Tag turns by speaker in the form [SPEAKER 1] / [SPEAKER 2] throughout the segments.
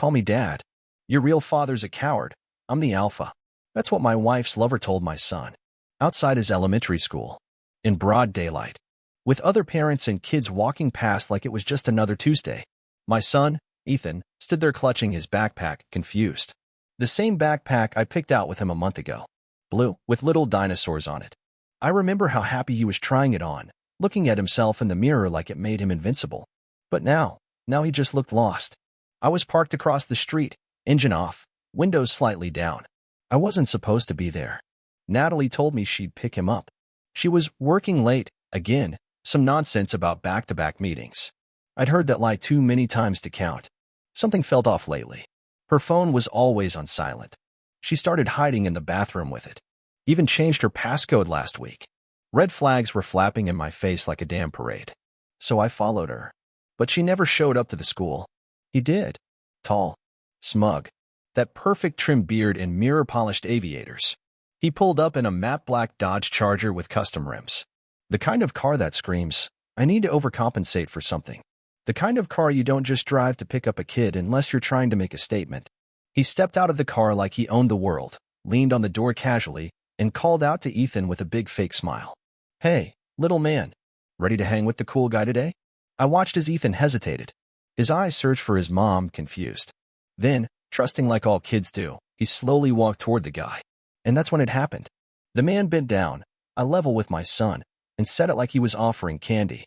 [SPEAKER 1] Call me Dad. Your real father's a coward. I'm the alpha. That's what my wife's lover told my son. Outside his elementary school. In broad daylight. With other parents and kids walking past like it was just another Tuesday. My son, Ethan, stood there clutching his backpack, confused. The same backpack I picked out with him a month ago. Blue, with little dinosaurs on it. I remember how happy he was trying it on, looking at himself in the mirror like it made him invincible. But now he just looked lost. I was parked across the street, engine off, windows slightly down. I wasn't supposed to be there. Natalie told me she'd pick him up. She was working late, again, some nonsense about back-to-back meetings. I'd heard that lie too many times to count. Something felt off lately. Her phone was always on silent. She started hiding in the bathroom with it. Even changed her passcode last week. Red flags were flapping in my face like a damn parade. So I followed her. But she never showed up to the school. He did. Tall. Smug. That perfect trim beard and mirror-polished aviators. He pulled up in a matte black Dodge Charger with custom rims. The kind of car that screams, I need to overcompensate for something. The kind of car you don't just drive to pick up a kid unless you're trying to make a statement. He stepped out of the car like he owned the world, leaned on the door casually, and called out to Ethan with a big fake smile. Hey, little man. Ready to hang with the cool guy today? I watched as Ethan hesitated. His eyes searched for his mom, confused. Then, trusting like all kids do, he slowly walked toward the guy. And that's when it happened. The man bent down, eye level with my son, and said it like he was offering candy.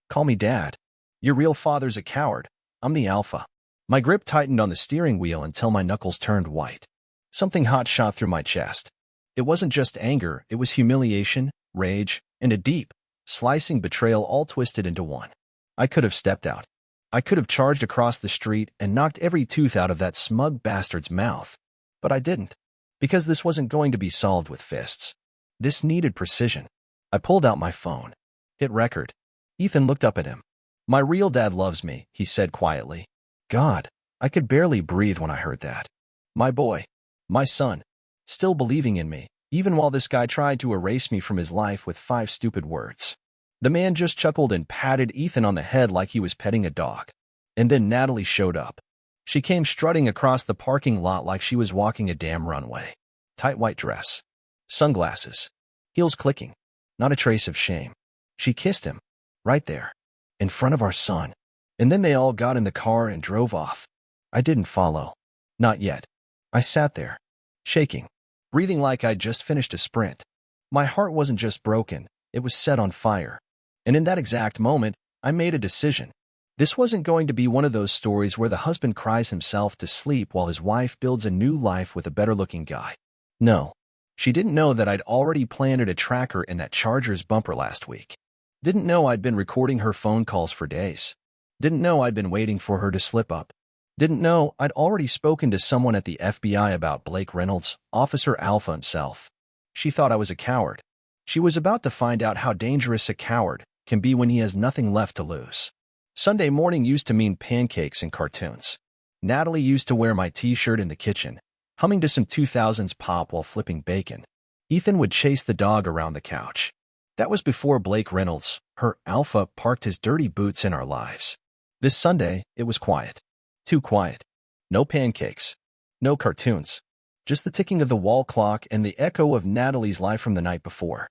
[SPEAKER 1] Call me Dad. Your real father's a coward. I'm the alpha. My grip tightened on the steering wheel until my knuckles turned white. Something hot shot through my chest. It wasn't just anger, it was humiliation, rage, and a deep, slicing betrayal all twisted into one. I could have stepped out. I could have charged across the street and knocked every tooth out of that smug bastard's mouth. But I didn't. Because this wasn't going to be solved with fists. This needed precision. I pulled out my phone. Hit record. Ethan looked up at him. My real dad loves me, he said quietly. God, I could barely breathe when I heard that. My boy. My son. Still believing in me, even while this guy tried to erase me from his life with 5 stupid words. The man just chuckled and patted Ethan on the head like he was petting a dog. And then Natalie showed up. She came strutting across the parking lot like she was walking a damn runway. Tight white dress. Sunglasses. Heels clicking. Not a trace of shame. She kissed him. Right there. In front of our son. And then they all got in the car and drove off. I didn't follow. Not yet. I sat there. Shaking. Breathing like I'd just finished a sprint. My heart wasn't just broken. It was set on fire. And in that exact moment, I made a decision. This wasn't going to be one of those stories where the husband cries himself to sleep while his wife builds a new life with a better-looking guy. No. She didn't know that I'd already planted a tracker in that Charger's bumper last week. Didn't know I'd been recording her phone calls for days. Didn't know I'd been waiting for her to slip up. Didn't know I'd already spoken to someone at the FBI about Blake Reynolds, Officer Alpha himself. She thought I was a coward. She was about to find out how dangerous a coward can be when he has nothing left to lose. Sunday morning used to mean pancakes and cartoons. Natalie used to wear my t-shirt in the kitchen, humming to some 2000s pop while flipping bacon. Ethan would chase the dog around the couch. That was before Blake Reynolds, her alpha, parked his dirty boots in our lives. This Sunday, it was quiet. Too quiet. No pancakes. No cartoons. Just the ticking of the wall clock and the echo of Natalie's life from the night before.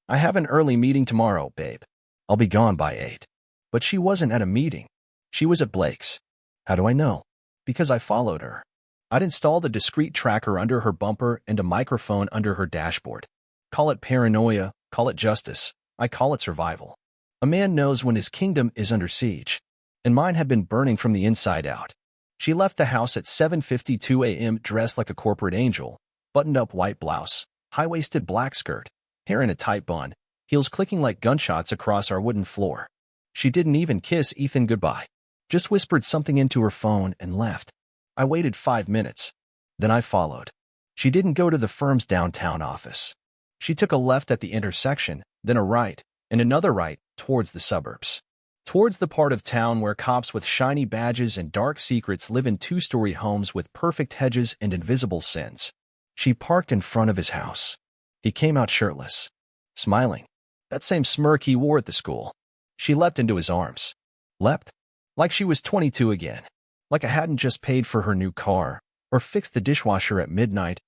[SPEAKER 1] I have an early meeting tomorrow, babe. I'll be gone by 8. But she wasn't at a meeting. She was at Blake's. How do I know? Because I followed her. I'd installed a discreet tracker under her bumper and a microphone under her dashboard. Call it paranoia, call it justice, I call it survival. A man knows when his kingdom is under siege. And mine had been burning from the inside out. She left the house at 7:52 a.m. dressed like a corporate angel, buttoned-up white blouse, high-waisted black skirt, hair in a tight bun, heels clicking like gunshots across our wooden floor. She didn't even kiss Ethan goodbye. Just whispered something into her phone and left. I waited 5 minutes. Then I followed. She didn't go to the firm's downtown office. She took a left at the intersection, then a right, and another right, towards the suburbs. Towards the part of town where cops with shiny badges and dark secrets live in 2-story homes with perfect hedges and invisible sins. She parked in front of his house. He came out shirtless, smiling. That same smirk he wore at the school. She leapt into his arms. Leapt? Like she was 22 again. Like I hadn't just paid for her new car, or fixed the dishwasher at midnight,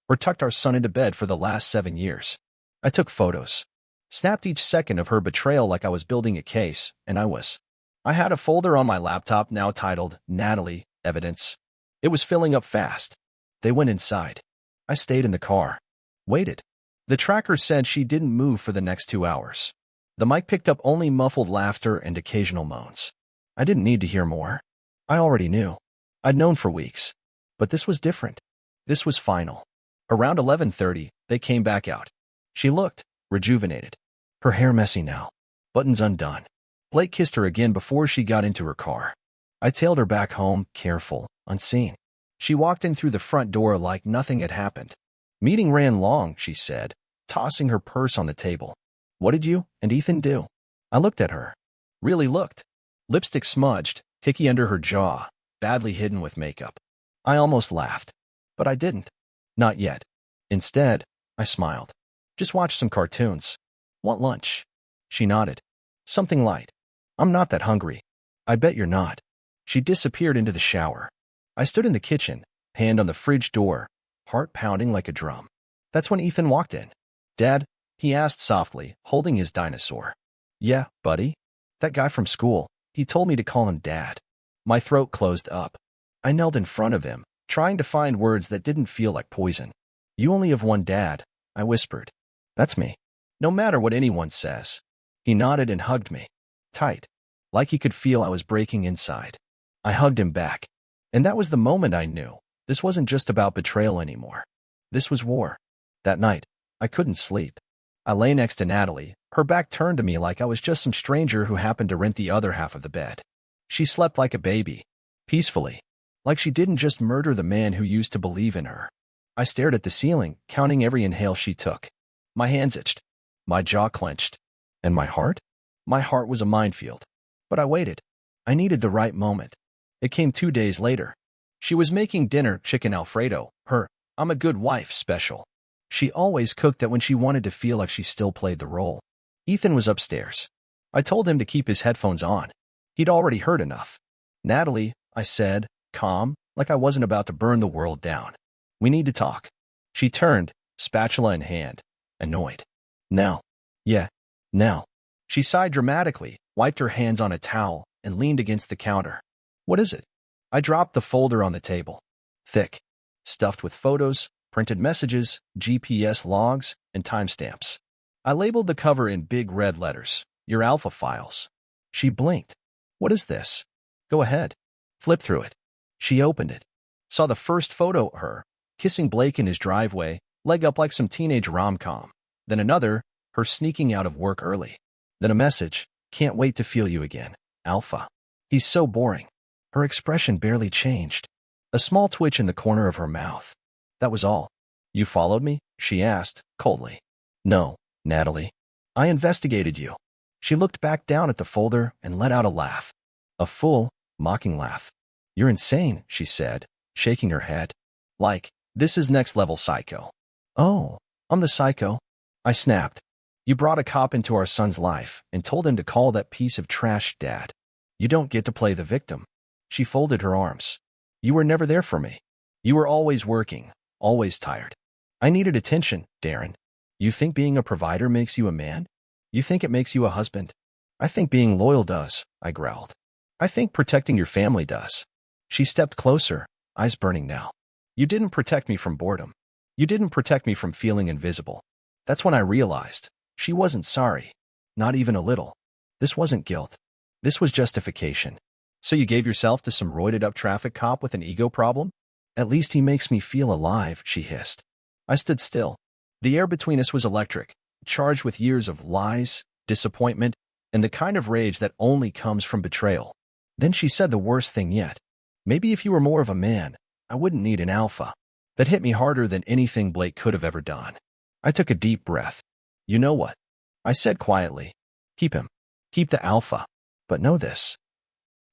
[SPEAKER 1] or tucked our son into bed for the last 7 years. I took photos, snapped each second of her betrayal like I was building a case, and I had a folder on my laptop now titled Natalie, Evidence. It was filling up fast. They went inside. I stayed in the car. Waited. The tracker said she didn't move for the next 2 hours. The mic picked up only muffled laughter and occasional moans. I didn't need to hear more. I already knew. I'd known for weeks. But this was different. This was final. Around 11:30, they came back out. She looked rejuvenated. Her hair messy now. Buttons undone. Blake kissed her again before she got into her car. I tailed her back home, careful, unseen. She walked in through the front door like nothing had happened. Meeting ran long, she said, tossing her purse on the table. What did you and Ethan do? I looked at her. Really looked. Lipstick smudged, hickey under her jaw, badly hidden with makeup. I almost laughed. But I didn't. Not yet. Instead, I smiled. Just watched some cartoons. Want lunch? She nodded. Something light. I'm not that hungry. I bet you're not. She disappeared into the shower. I stood in the kitchen, hand on the fridge door, heart pounding like a drum. That's when Ethan walked in. Dad? He asked softly, holding his dinosaur. Yeah, buddy? That guy from school. He told me to call him Dad. My throat closed up. I knelt in front of him, trying to find words that didn't feel like poison. You only have one dad, I whispered. That's me. No matter what anyone says. He nodded and hugged me. Tight. Like he could feel I was breaking inside. I hugged him back. And that was the moment I knew. This wasn't just about betrayal anymore. This was war. That night, I couldn't sleep. I lay next to Natalie, her back turned to me like I was just some stranger who happened to rent the other half of the bed. She slept like a baby. Peacefully. Like she didn't just murder the man who used to believe in her. I stared at the ceiling, counting every inhale she took. My hands itched. My jaw clenched. And my heart? My heart was a minefield. But I waited. I needed the right moment. It came 2 days later. She was making dinner, chicken Alfredo, her I'm a good wife special. She always cooked that when she wanted to feel like she still played the role. Ethan was upstairs. I told him to keep his headphones on. He'd already heard enough. Natalie, I said, calm, like I wasn't about to burn the world down. We need to talk. She turned, spatula in hand, annoyed. Now. Yeah, now. She sighed dramatically, wiped her hands on a towel, and leaned against the counter. What is it? I dropped the folder on the table. Thick. Stuffed with photos, printed messages, GPS logs, and timestamps. I labeled the cover in big red letters. Your alpha files. She blinked. What is this? Go ahead. Flip through it. She opened it. Saw the first photo of her, kissing Blake in his driveway, leg up like some teenage rom-com. Then another, her sneaking out of work early. Then a message, can't wait to feel you again, Alpha. He's so boring. Her expression barely changed. A small twitch in the corner of her mouth. That was all. You followed me? She asked, coldly. No, Natalie. I investigated you. She looked back down at the folder and let out a laugh. A full, mocking laugh. You're insane, she said, shaking her head. Like, this is next level psycho. Oh, I'm the psycho. I snapped. You brought a cop into our son's life and told him to call that piece of trash Dad. You don't get to play the victim. She folded her arms. You were never there for me. You were always working, always tired. I needed attention, Darren. You think being a provider makes you a man? You think it makes you a husband? I think being loyal does, I growled. I think protecting your family does. She stepped closer, eyes burning now. You didn't protect me from boredom. You didn't protect me from feeling invisible. That's when I realized. She wasn't sorry. Not even a little. This wasn't guilt. This was justification. So you gave yourself to some roided-up traffic cop with an ego problem? At least he makes me feel alive, she hissed. I stood still. The air between us was electric, charged with years of lies, disappointment, and the kind of rage that only comes from betrayal. Then she said the worst thing yet. Maybe if you were more of a man, I wouldn't need an alpha. That hit me harder than anything Blake could have ever done. I took a deep breath. You know what? I said quietly. Keep him. Keep the alpha. But know this.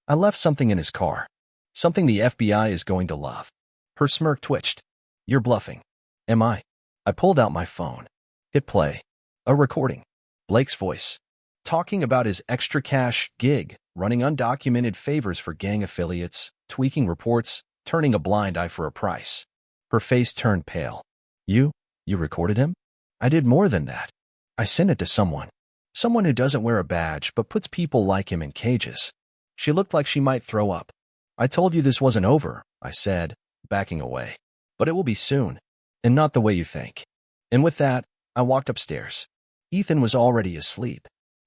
[SPEAKER 1] I left something in his car. Something the FBI is going to love. Her smirk twitched. You're bluffing. Am I? I pulled out my phone. Hit play. A recording. Blake's voice. Talking about his extra cash gig, running undocumented favors for gang affiliates, tweaking reports, turning a blind eye for a price. Her face turned pale. You recorded him? I did more than that. I sent it to someone. Someone who doesn't wear a badge but puts people like him in cages. She looked like she might throw up. I told you this wasn't over, I said, backing away. But it will be soon. And not the way you think. And with that, I walked upstairs. Ethan was already asleep.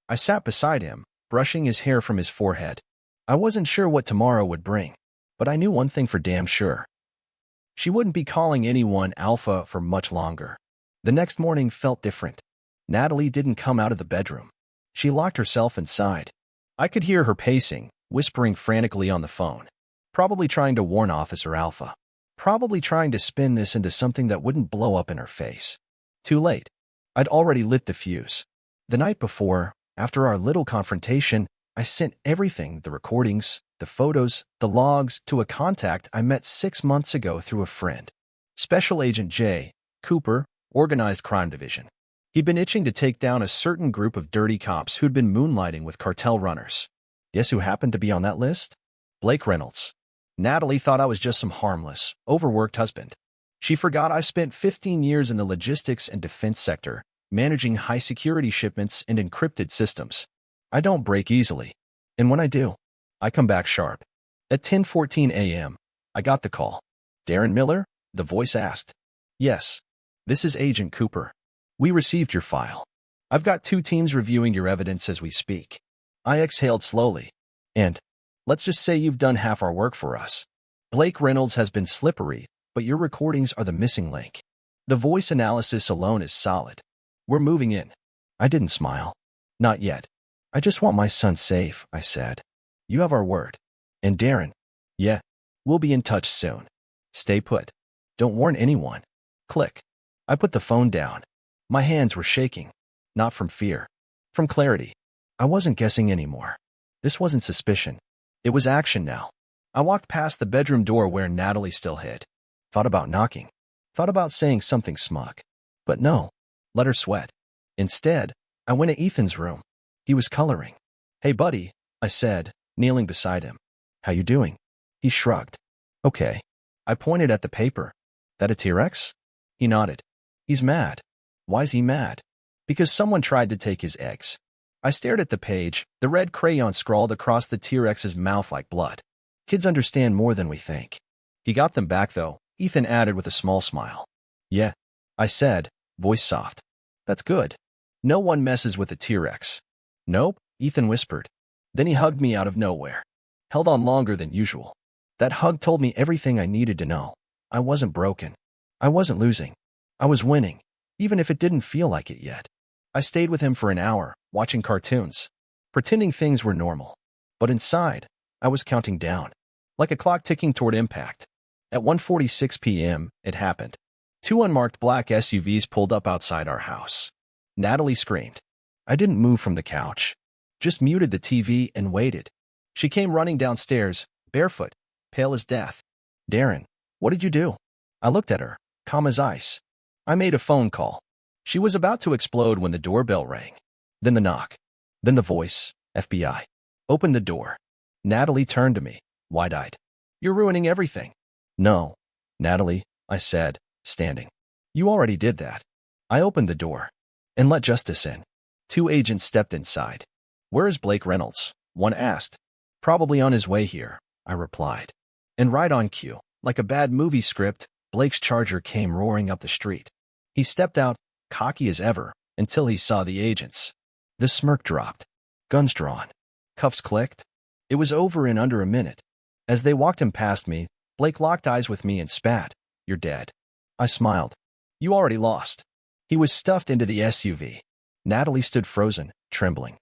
[SPEAKER 1] I sat beside him, brushing his hair from his forehead. I wasn't sure what tomorrow would bring, but I knew one thing for damn sure. She wouldn't be calling anyone Alpha for much longer. The next morning felt different. Natalie didn't come out of the bedroom. She locked herself inside. I could hear her pacing, whispering frantically on the phone. Probably trying to warn Officer Alpha. Probably trying to spin this into something that wouldn't blow up in her face. Too late. I'd already lit the fuse. The night before, after our little confrontation, I sent everything, the recordings, the photos, the logs, to a contact I met 6 months ago through a friend. Special Agent J. Cooper, Organized Crime Division. He'd been itching to take down a certain group of dirty cops who'd been moonlighting with cartel runners. Guess who happened to be on that list? Blake Reynolds. Natalie thought I was just some harmless, overworked husband. She forgot I spent 15 years in the logistics and defense sector, managing high-security shipments and encrypted systems. I don't break easily. And when I do, I come back sharp. At 10:14 a.m., I got the call. Darren Miller? The voice asked. Yes. This is Agent Cooper. We received your file. I've got 2 teams reviewing your evidence as we speak. I exhaled slowly. And let's just say you've done half our work for us. Blake Reynolds has been slippery, but your recordings are the missing link. The voice analysis alone is solid. We're moving in. I didn't smile. Not yet. I just want my son safe, I said. You have our word. And Darren? Yeah. We'll be in touch soon. Stay put. Don't warn anyone. Click. I put the phone down. My hands were shaking. Not from fear. From clarity. I wasn't guessing anymore. This wasn't suspicion. It was action now. I walked past the bedroom door where Natalie still hid. Thought about knocking. Thought about saying something smug. But no. Let her sweat. Instead, I went to Ethan's room. He was coloring. Hey, buddy, I said, kneeling beside him. How you doing? He shrugged. Okay. I pointed at the paper. That a T-Rex? He nodded. He's mad. Why's he mad? Because someone tried to take his eggs. I stared at the page, the red crayon scrawled across the T-Rex's mouth like blood. Kids understand more than we think. He got them back, though, Ethan added with a small smile. Yeah, I said, voice soft. That's good. No one messes with a T-Rex. Nope, Ethan whispered. Then he hugged me out of nowhere. Held on longer than usual. That hug told me everything I needed to know. I wasn't broken. I wasn't losing. I was winning, even if it didn't feel like it yet. I stayed with him for an hour, watching cartoons, pretending things were normal. But inside, I was counting down, like a clock ticking toward impact. At 1:46 p.m., it happened. 2 unmarked black SUVs pulled up outside our house. Natalie screamed. I didn't move from the couch, just muted the TV and waited. She came running downstairs, barefoot, pale as death. Darren, what did you do? I looked at her, calm as ice. I made a phone call. She was about to explode when the doorbell rang. Then the knock. Then the voice, FBI. Opened the door. Natalie turned to me, wide-eyed. You're ruining everything. No, Natalie, I said, standing. You already did that. I opened the door and let justice in. 2 agents stepped inside. Where is Blake Reynolds? One asked. Probably on his way here, I replied. And right on cue, like a bad movie script, Blake's Charger came roaring up the street. He stepped out, cocky as ever, until he saw the agents. The smirk dropped. Guns drawn. Cuffs clicked. It was over in under a minute. As they walked him past me, Blake locked eyes with me and spat. You're dead. I smiled. You already lost. He was stuffed into the SUV. Natalie stood frozen, trembling.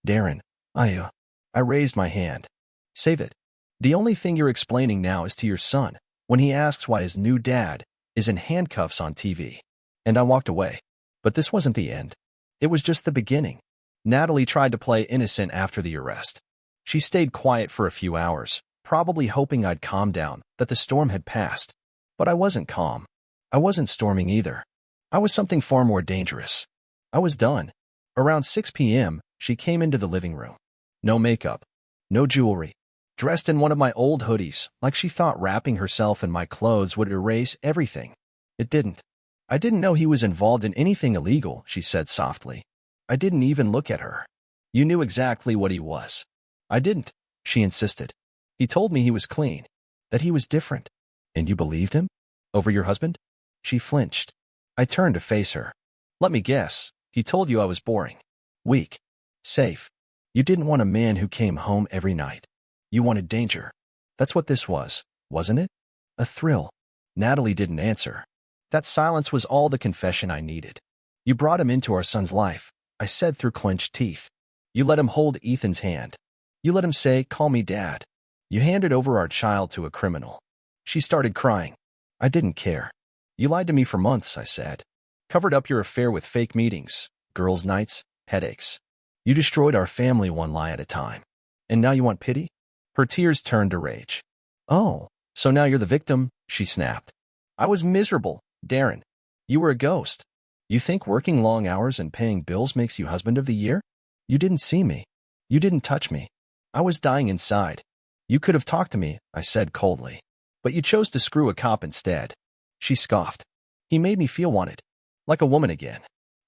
[SPEAKER 1] Darren, I raised my hand. Save it. The only thing you're explaining now is to your son, when he asks why his new dad is in handcuffs on TV. And I walked away. But this wasn't the end. It was just the beginning. Natalie tried to play innocent after the arrest. She stayed quiet for a few hours, probably hoping I'd calm down, that the storm had passed. But I wasn't calm. I wasn't storming either. I was something far more dangerous. I was done. Around 6 p.m., she came into the living room. No makeup. No jewelry. dressed in one of my old hoodies, like she thought wrapping herself in my clothes would erase everything. It didn't. I didn't know he was involved in anything illegal, she said softly. I didn't even look at her. You knew exactly what he was. I didn't, she insisted. He told me he was clean, that he was different. And you believed him? Over your husband? She flinched. I turned to face her. Let me guess, he told you I was boring, weak, safe. You didn't want a man who came home every night. You wanted danger. That's what this was, wasn't it? A thrill. Natalie didn't answer. That silence was all the confession I needed. You brought him into our son's life, I said through clenched teeth. You let him hold Ethan's hand. You let him say, call me dad. You handed over our child to a criminal. She started crying. I didn't care. You lied to me for months, I said. Covered up your affair with fake meetings, girls' nights, headaches. You destroyed our family one lie at a time. And now you want pity? Her tears turned to rage. Oh, so now you're the victim, she snapped. I was miserable, Darren. You were a ghost. You think working long hours and paying bills makes you husband of the year? You didn't see me. You didn't touch me. I was dying inside. You could have talked to me, I said coldly. But you chose to screw a cop instead. She scoffed. He made me feel wanted. Like a woman again.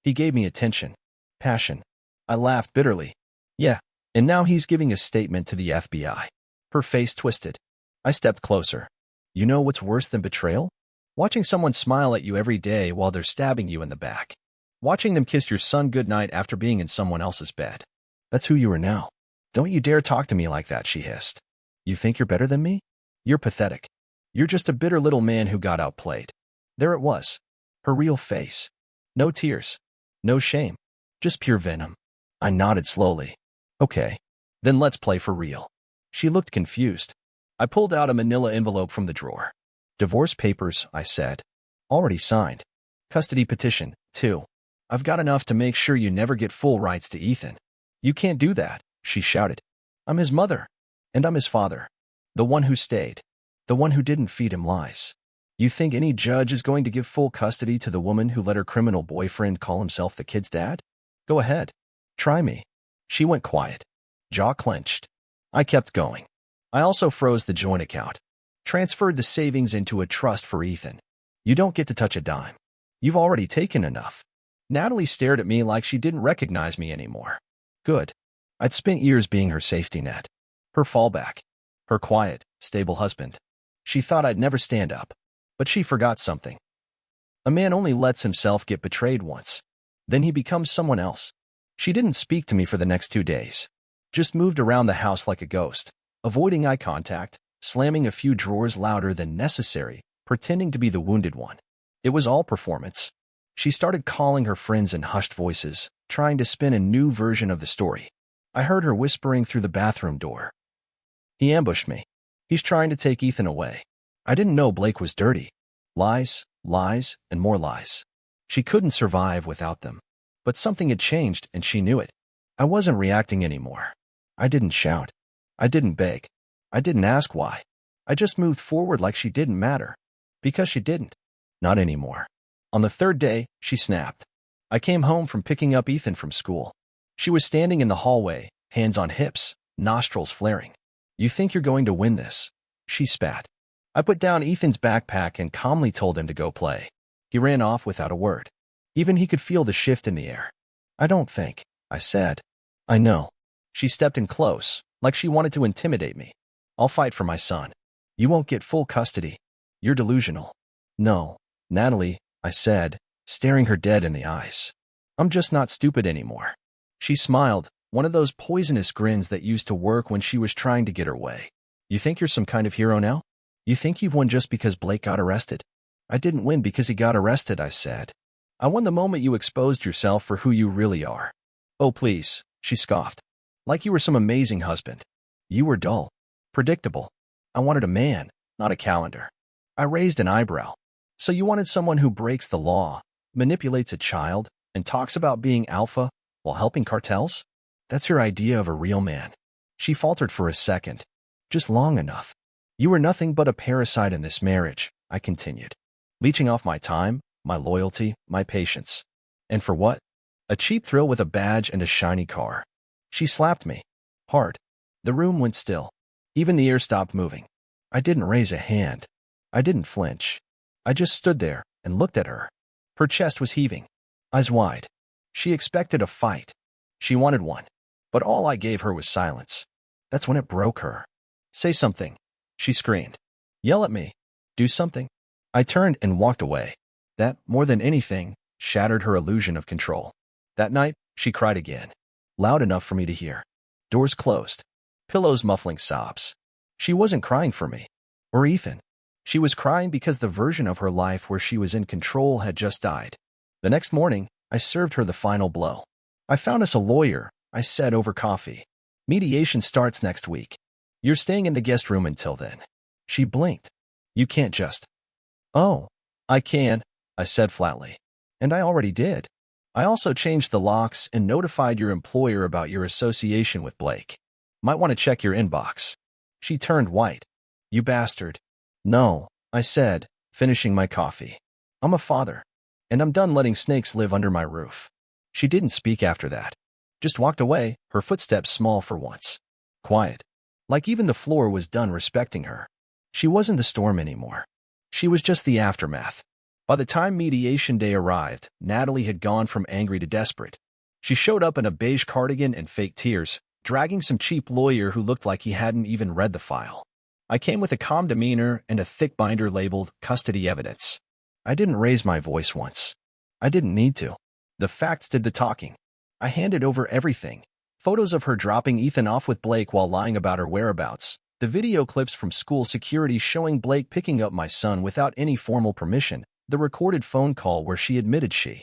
[SPEAKER 1] He gave me attention. Passion. I laughed bitterly. Yeah, and now he's giving a statement to the FBI. Her face twisted. I stepped closer. You know what's worse than betrayal? Watching someone smile at you every day while they're stabbing you in the back. Watching them kiss your son goodnight after being in someone else's bed. That's who you are now. Don't you dare talk to me like that, she hissed. You think you're better than me? You're pathetic. You're just a bitter little man who got outplayed. There it was. Her real face. No tears. No shame. Just pure venom. I nodded slowly. Okay. Then let's play for real. She looked confused. I pulled out a manila envelope from the drawer. Divorce papers, I said. Already signed. Custody petition, too. I've got enough to make sure you never get full rights to Ethan. You can't do that, she shouted. I'm his mother. And I'm his father. The one who stayed. The one who didn't feed him lies. You think any judge is going to give full custody to the woman who let her criminal boyfriend call himself the kid's dad? Go ahead. Try me. She went quiet. Jaw clenched. I kept going. I also froze the joint account. Transferred the savings into a trust for Ethan. You don't get to touch a dime. You've already taken enough. Natalie stared at me like she didn't recognize me anymore. Good. I'd spent years being her safety net. Her fallback. Her quiet, stable husband. She thought I'd never stand up. But she forgot something. A man only lets himself get betrayed once. Then he becomes someone else. She didn't speak to me for the next 2 days. Just moved around the house like a ghost, avoiding eye contact, slamming a few drawers louder than necessary, pretending to be the wounded one. It was all performance. She started calling her friends in hushed voices, trying to spin a new version of the story. I heard her whispering through the bathroom door. He ambushed me. He's trying to take Ethan away. I didn't know Blake was dirty. Lies, lies, and more lies. She couldn't survive without them. But something had changed, and she knew it. I wasn't reacting anymore. I didn't shout. I didn't beg. I didn't ask why. I just moved forward like she didn't matter. Because she didn't. Not anymore. On the 3rd day, she snapped. I came home from picking up Ethan from school. She was standing in the hallway, hands on hips, nostrils flaring. You think you're going to win this? She spat. I put down Ethan's backpack and calmly told him to go play. He ran off without a word. Even he could feel the shift in the air. I don't think, I said. I know. She stepped in close, like she wanted to intimidate me. I'll fight for my son. You won't get full custody. You're delusional. No, Natalie, I said, staring her dead in the eyes. I'm just not stupid anymore. She smiled, one of those poisonous grins that used to work when she was trying to get her way. You think you're some kind of hero now? You think you've won just because Blake got arrested? I didn't win because he got arrested, I said. I won the moment you exposed yourself for who you really are. Oh, please, she scoffed. Like you were some amazing husband. You were dull. Predictable. I wanted a man, not a calendar. I raised an eyebrow. So you wanted someone who breaks the law, manipulates a child, and talks about being alpha while helping cartels? That's your idea of a real man. She faltered for a second. Just long enough. You were nothing but a parasite in this marriage, I continued. Leeching off my time, my loyalty, my patience. And for what? A cheap thrill with a badge and a shiny car. She slapped me. Hard. The room went still. Even the air stopped moving. I didn't raise a hand. I didn't flinch. I just stood there and looked at her. Her chest was heaving, eyes wide. She expected a fight. She wanted one. But all I gave her was silence. That's when it broke her. "Say something," she screamed. "Yell at me. Do something." I turned and walked away. That, more than anything, shattered her illusion of control. That night, she cried again, loud enough for me to hear. Doors closed. Pillows muffling sobs. She wasn't crying for me, or Ethan. She was crying because the version of her life where she was in control had just died. The next morning, I served her the final blow. "I found us a lawyer," I said over coffee. "Mediation starts next week. You're staying in the guest room until then." She blinked. "You can't just—" "Oh, I can," I said flatly. "And I already did. I also changed the locks and notified your employer about your association with Blake. Might want to check your inbox." She turned white. "You bastard." "No," I said, finishing my coffee. "I'm a father, and I'm done letting snakes live under my roof." She didn't speak after that. Just walked away, her footsteps small for once. Quiet. Like even the floor was done respecting her. She wasn't the storm anymore. She was just the aftermath. By the time mediation day arrived, Natalie had gone from angry to desperate. She showed up in a beige cardigan and fake tears, dragging some cheap lawyer who looked like he hadn't even read the file. I came with a calm demeanor and a thick binder labeled custody evidence. I didn't raise my voice once. I didn't need to. The facts did the talking. I handed over everything. Photos of her dropping Ethan off with Blake while lying about her whereabouts. The video clips from school security showing Blake picking up my son without any formal permission. The recorded phone call where she admitted she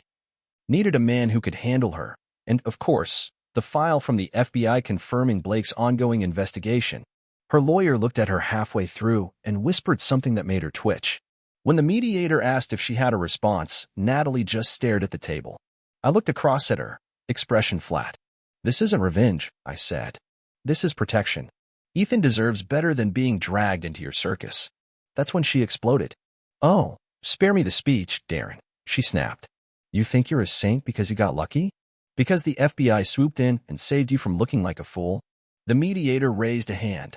[SPEAKER 1] needed a man who could handle her. And, of course, the file from the FBI confirming Blake's ongoing investigation. Her lawyer looked at her halfway through and whispered something that made her twitch. When the mediator asked if she had a response, Natalie just stared at the table. I looked across at her, expression flat. "This isn't revenge," I said. "This is protection. Ethan deserves better than being dragged into your circus." That's when she exploded. "Oh, spare me the speech, Darren," she snapped. "You think you're a saint because you got lucky? Because the FBI swooped in and saved you from looking like a fool?" The mediator raised a hand.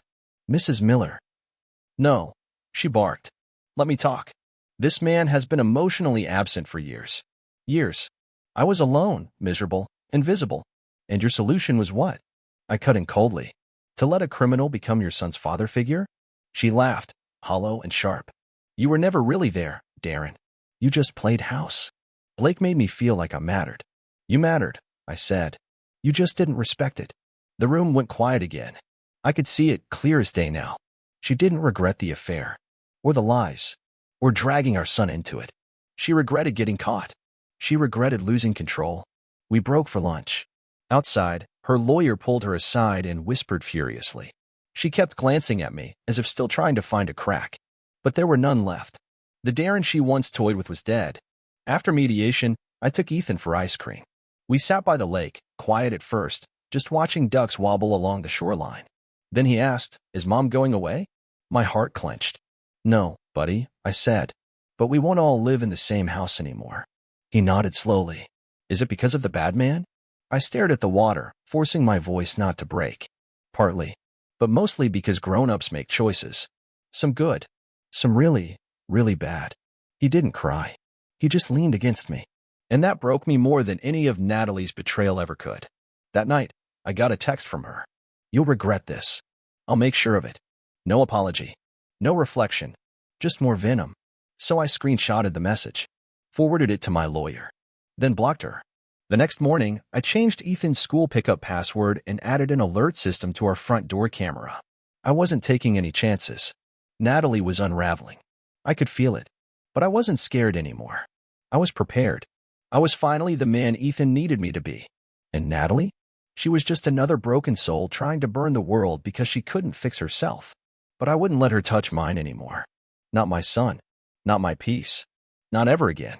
[SPEAKER 1] "Mrs. Miller." "No," she barked. "Let me talk. This man has been emotionally absent for years. Years. I was alone, miserable, invisible. And your solution was what?" I cut in coldly. "To let a criminal become your son's father figure?" She laughed, hollow and sharp. "You were never really there, Darren. You just played house. Blake made me feel like I mattered." "You mattered," I said. "You just didn't respect it." The room went quiet again. I could see it clear as day now. She didn't regret the affair, or the lies, or dragging our son into it. She regretted getting caught. She regretted losing control. We broke for lunch. Outside, her lawyer pulled her aside and whispered furiously. She kept glancing at me, as if still trying to find a crack. But there were none left. The Darren she once toyed with was dead. After mediation, I took Ethan for ice cream. We sat by the lake, quiet at first, just watching ducks wobble along the shoreline. Then he asked, "Is Mom going away?" My heart clenched. "No, buddy," I said. "But we won't all live in the same house anymore." He nodded slowly. "Is it because of the bad man?" I stared at the water, forcing my voice not to break. "Partly. But mostly because grown-ups make choices. Some good. Some really, really bad." He didn't cry. He just leaned against me. And that broke me more than any of Natalie's betrayal ever could. That night, I got a text from her. "You'll regret this. I'll make sure of it." No apology. No reflection. Just more venom. So I screenshotted the message, forwarded it to my lawyer, then blocked her. The next morning, I changed Ethan's school pickup password and added an alert system to our front door camera. I wasn't taking any chances. Natalie was unraveling. I could feel it. But I wasn't scared anymore. I was prepared. I was finally the man Ethan needed me to be. And Natalie? She was just another broken soul trying to burn the world because she couldn't fix herself. But I wouldn't let her touch mine anymore. Not my son. Not my peace. Not ever again.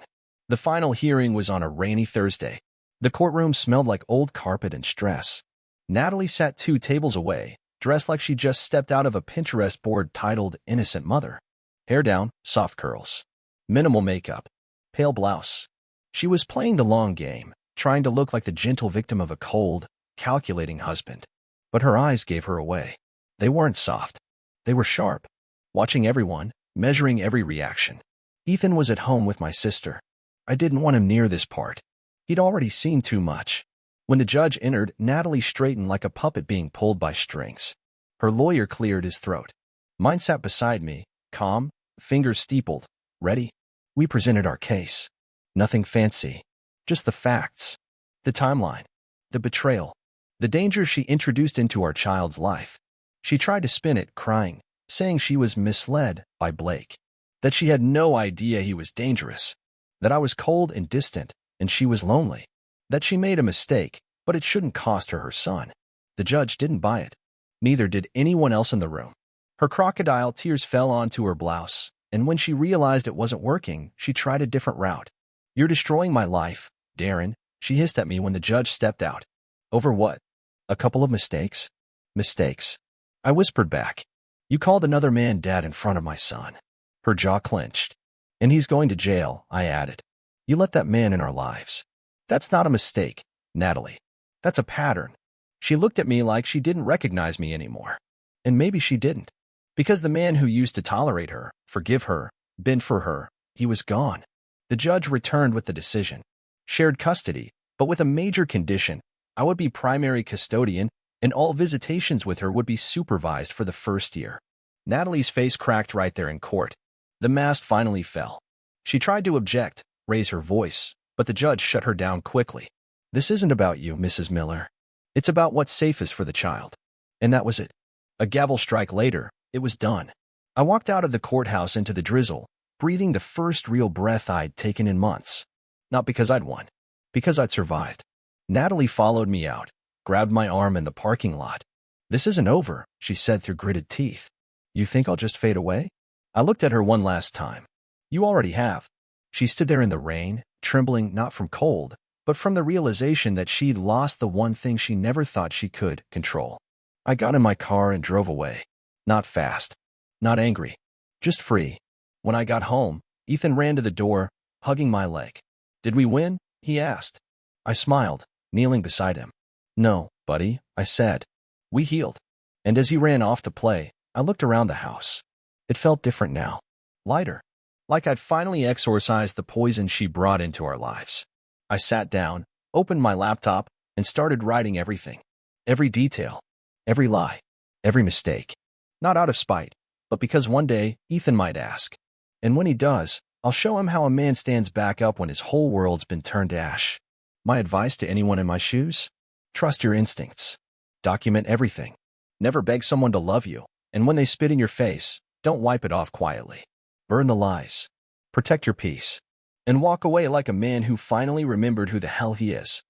[SPEAKER 1] The final hearing was on a rainy Thursday. The courtroom smelled like old carpet and stress. Natalie sat 2 tables away, dressed like she just stepped out of a Pinterest board titled Innocent Mother. Hair down, soft curls. Minimal makeup. Pale blouse. She was playing the long game, trying to look like the gentle victim of a cold, calculating husband. But her eyes gave her away. They weren't soft. They were sharp, watching everyone, measuring every reaction. Ethan was at home with my sister. I didn't want him near this part. He'd already seen too much. When the judge entered, Natalie straightened like a puppet being pulled by strings. Her lawyer cleared his throat. Mine sat beside me, calm, fingers steepled. Ready? We presented our case. Nothing fancy. Just the facts. The timeline. The betrayal. The danger she introduced into our child's life. She tried to spin it, crying, saying she was misled by Blake. That she had no idea he was dangerous. That I was cold and distant, and she was lonely. That she made a mistake, but it shouldn't cost her son. The judge didn't buy it. Neither did anyone else in the room. Her crocodile tears fell onto her blouse, and when she realized it wasn't working, she tried a different route. You're destroying my life, Darren, she hissed at me when the judge stepped out. Over what? A couple of mistakes? Mistakes. I whispered back. You called another man dad in front of my son. Her jaw clenched. And he's going to jail, I added. You let that man in our lives. That's not a mistake, Natalie. That's a pattern. She looked at me like she didn't recognize me anymore. And maybe she didn't. Because the man who used to tolerate her, forgive her, bend for her, he was gone. The judge returned with the decision. Shared custody, but with a major condition. I would be primary custodian, and all visitations with her would be supervised for the first year. Natalie's face cracked right there in court. The mask finally fell. She tried to object, raise her voice, but the judge shut her down quickly. This isn't about you, Mrs. Miller. It's about what's safest for the child. And that was it. A gavel strike later, it was done. I walked out of the courthouse into the drizzle, breathing the first real breath I'd taken in months. Not because I'd won, because I'd survived. Natalie followed me out, grabbed my arm in the parking lot. This isn't over, she said through gritted teeth. You think I'll just fade away? I looked at her one last time. You already have. She stood there in the rain, trembling not from cold, but from the realization that she'd lost the one thing she never thought she could control. I got in my car and drove away. Not fast. Not angry. Just free. When I got home, Ethan ran to the door, hugging my leg. Did we win? He asked. I smiled, kneeling beside him. No, buddy, I said. We healed. And as he ran off to play, I looked around the house. It felt different now. Lighter. Like I'd finally exorcised the poison she brought into our lives. I sat down, opened my laptop, and started writing everything. Every detail. Every lie. Every mistake. Not out of spite, but because one day Ethan might ask. And when he does, I'll show him how a man stands back up when his whole world's been turned to ash. My advice to anyone in my shoes? Trust your instincts. Document everything. Never beg someone to love you, and when they spit in your face, don't wipe it off quietly. Burn the lies. Protect your peace. And walk away like a man who finally remembered who the hell he is.